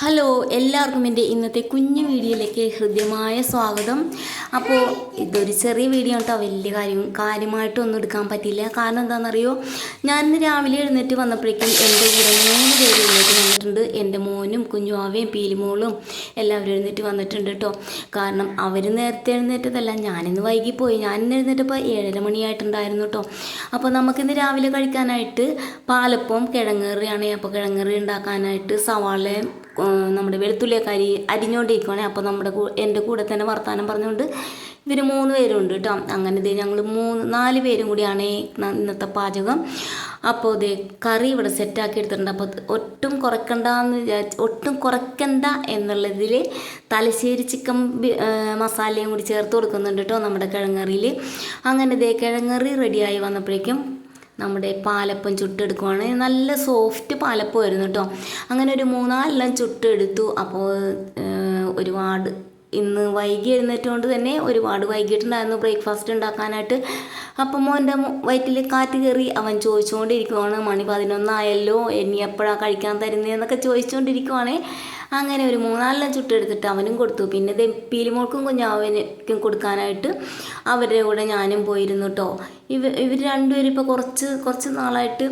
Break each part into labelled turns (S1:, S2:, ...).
S1: Hello, എല്ലാവർക്കും എൻ്റെ ഇന്നത്തെ കുഞ്ഞു വീഡിയോയിലേക്ക് ഹൃദ്യമായ സ്വാഗതം. അപ്പോൾ ഇതൊരു ചെറിയ വീഡിയോ കേട്ടോ, വലിയ കാര്യമായിട്ടൊന്നും എടുക്കാൻ പറ്റില്ല. കാരണം എന്താണെന്നറിയോ, ഞാൻ ഇന്ന് രാവിലെ എഴുന്നേറ്റ് വന്നപ്പോഴേക്കും എൻ്റെ കൂടെ 3 പേര് എഴുന്നേറ്റ് വന്നിട്ടുണ്ട്. എൻ്റെ മോനും കുഞ്ഞുവാവയും പീലിമോളും എല്ലാവരും എഴുന്നേറ്റ് വന്നിട്ടുണ്ട് കേട്ടോ. കാരണം അവർ നേരത്തെ എഴുന്നേറ്റതല്ല, ഞാനിന്ന് വൈകിപ്പോയി. ഞാനിന്ന് എഴുന്നേറ്റപ്പോൾ 7:30 മണിയായിട്ടുണ്ടായിരുന്നു കേട്ടോ. അപ്പോൾ നമുക്കിന്ന് രാവിലെ കഴിക്കാനായിട്ട് പാലപ്പവും കിഴങ്ങേറിയാണ്. അപ്പോൾ കിഴങ്ങേറി ഉണ്ടാക്കാനായിട്ട് സവാളയും നമ്മുടെ വെളുത്തുള്ളിയൊക്കെ അരിഞ്ഞുകൊണ്ടിരിക്കുകയാണ്. അപ്പോൾ എൻ്റെ കൂടെ തന്നെ വർത്താനം പറഞ്ഞുകൊണ്ട് ഇവർ 3 പേരുണ്ട് കേട്ടോ. അങ്ങനെ ഇതേ ഞങ്ങൾ 4 പേരും കൂടിയാണ് ഇന്നത്തെ പാചകം. അപ്പോൾ ഇതേ കറി ഇവിടെ സെറ്റാക്കി എടുത്തിട്ടുണ്ട്. അപ്പോൾ ഒട്ടും കുറയ്ക്കണ്ട എന്നുള്ളതിൽ തലശ്ശേരി ചിക്കൻ മസാലയും കൂടി ചേർത്ത് കൊടുക്കുന്നുണ്ട് കേട്ടോ നമ്മുടെ കിഴങ്ങറിയിൽ. അങ്ങനെ ഇതേ കിഴങ്ങറി റെഡിയായി വന്നപ്പോഴേക്കും നമ്മുടെ പാലപ്പം ചുട്ടെടുക്കുവാണ്. നല്ല സോഫ്റ്റ് പാലപ്പമായിരുന്നു കേട്ടോ. അങ്ങനെ ഒരു 3-4 ചുട്ടെടുത്തു. അപ്പോൾ ഒരുപാട് ഇന്ന് വൈകി എഴുന്നേറ്റുകൊണ്ട് തന്നെ ഒരുപാട് വൈകിട്ടുണ്ടായിരുന്നു ബ്രേക്ക്ഫാസ്റ്റ് ഉണ്ടാക്കാനായിട്ട്. അപ്പം മോൻ്റെ വയറ്റിൽ കാറ്റ് കയറി അവൻ ചോദിച്ചുകൊണ്ടിരിക്കുവാണ്, മണി 11 ആയല്ലോ, ഇനി എപ്പോഴാണ് കഴിക്കാൻ തരുന്നതെന്നൊക്കെ ചോദിച്ചുകൊണ്ടിരിക്കുവാണ്. അങ്ങനെ ഒരു 3-4 ചുട്ടെടുത്തിട്ട് അവനും കൊടുത്തു. പിന്നെ പീലിമോൾക്കും കുഞ്ഞാവനും കൊടുക്കാനായിട്ട് അവരുടെ കൂടെ ഞാനും പോയിരുന്നു കേട്ടോ. ഇവർ രണ്ടുപേരും ഇപ്പോൾ കുറച്ച് നാളായിട്ട്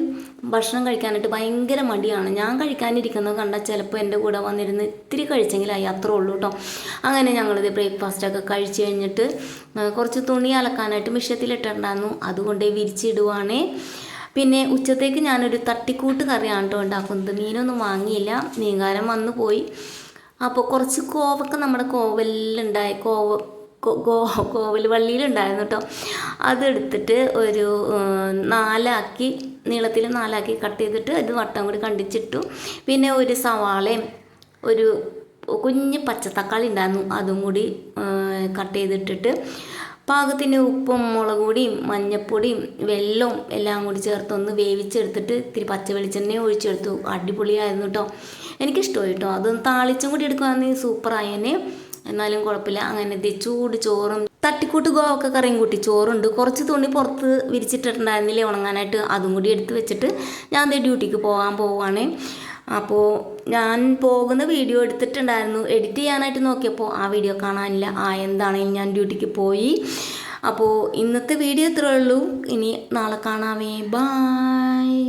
S1: ഭക്ഷണം കഴിക്കാനായിട്ട് ഭയങ്കര മടിയാണ്. ഞാൻ കഴിക്കാനിരിക്കുന്നത് കണ്ടാൽ ചിലപ്പോൾ എൻ്റെ കൂടെ വന്നിരുന്ന് ഇത്തിരി കഴിച്ചെങ്കിലായി, അത്രേ ഉള്ളൂ കേട്ടോ. അങ്ങനെ ഞങ്ങളിത് ബ്രേക്ക്ഫാസ്റ്റൊക്കെ കഴിച്ച് കഴിഞ്ഞിട്ട് കുറച്ച് തുണി അലക്കാനായിട്ട് മിഷ്യത്തിലിട്ടിട്ടുണ്ടായിരുന്നു, അതുകൊണ്ട് വിരിച്ചിടുവാണേ. പിന്നെ ഉച്ചത്തേക്ക് ഞാനൊരു തട്ടിക്കൂട്ട് കറിയാണ് കേട്ടോ ഉണ്ടാക്കുന്നത്. മീനൊന്നും വാങ്ങിയില്ല, മീൻകാരൻ വന്നു പോയി. അപ്പോൾ കുറച്ച് കോവക്ക നമ്മുടെ കോവലിലുണ്ടായി, കോവൽ വള്ളിയിലുണ്ടായിരുന്നു കേട്ടോ. അതെടുത്തിട്ട് ഒരു 4 നീളത്തിൽ 4 കട്ട് ചെയ്തിട്ട് അത് വട്ടം കൂടി കണ്ടിച്ചിട്ടു. പിന്നെ ഒരു സവാളയും ഒരു കുഞ്ഞ് പച്ചത്തക്കാളി ഉണ്ടായിരുന്നു, അതും കൂടി കട്ട് ചെയ്തിട്ടിട്ട് പാകത്തിന് ഉപ്പും മുളക് പൊടിയും മഞ്ഞപ്പൊടിയും വെള്ളവും എല്ലാം കൂടി ചേർത്തൊന്ന് വേവിച്ചെടുത്തിട്ട് ഇത്തിരി പച്ച വെളിച്ചെണ്ണയും ഒഴിച്ചെടുത്തു. അടിപൊളിയായിരുന്നു കേട്ടോ, എനിക്കിഷ്ടമായി കേട്ടോ. അതൊന്ന് താളിച്ചും കൂടി എടുക്കുകയാണെങ്കിൽ സൂപ്പറായേനെ, എന്നാലും കുഴപ്പമില്ല. അങ്ങനെ ചൂട് ചോറും തട്ടിക്കൂട്ട് ഗോവക്ക കറിയും കൂട്ടി ചോറുണ്ട്. കുറച്ച് തുണി പുറത്ത് വിരിച്ചിട്ടിട്ടുണ്ടായിരുന്നില്ലേ ഉണങ്ങാനായിട്ട്, അതും കൂടി എടുത്ത് വെച്ചിട്ട് ഞാൻ ഡ്യൂട്ടിക്ക് പോകാൻ പോവുകയാണ്. അപ്പോൾ ഞാൻ പോകുന്ന വീഡിയോ എടുത്തിട്ടുണ്ടായിരുന്നു, എഡിറ്റ് ചെയ്യാനായിട്ട് നോക്കിയപ്പോൾ ആ വീഡിയോ കാണാനില്ല. എന്താണെങ്കിലും ഞാൻ ഡ്യൂട്ടിക്ക് പോയി. അപ്പോൾ ഇന്നത്തെ വീഡിയോ ഇത്രയേ ഉള്ളൂ. ഇനി നാളെ കാണാമേ, ബായ്.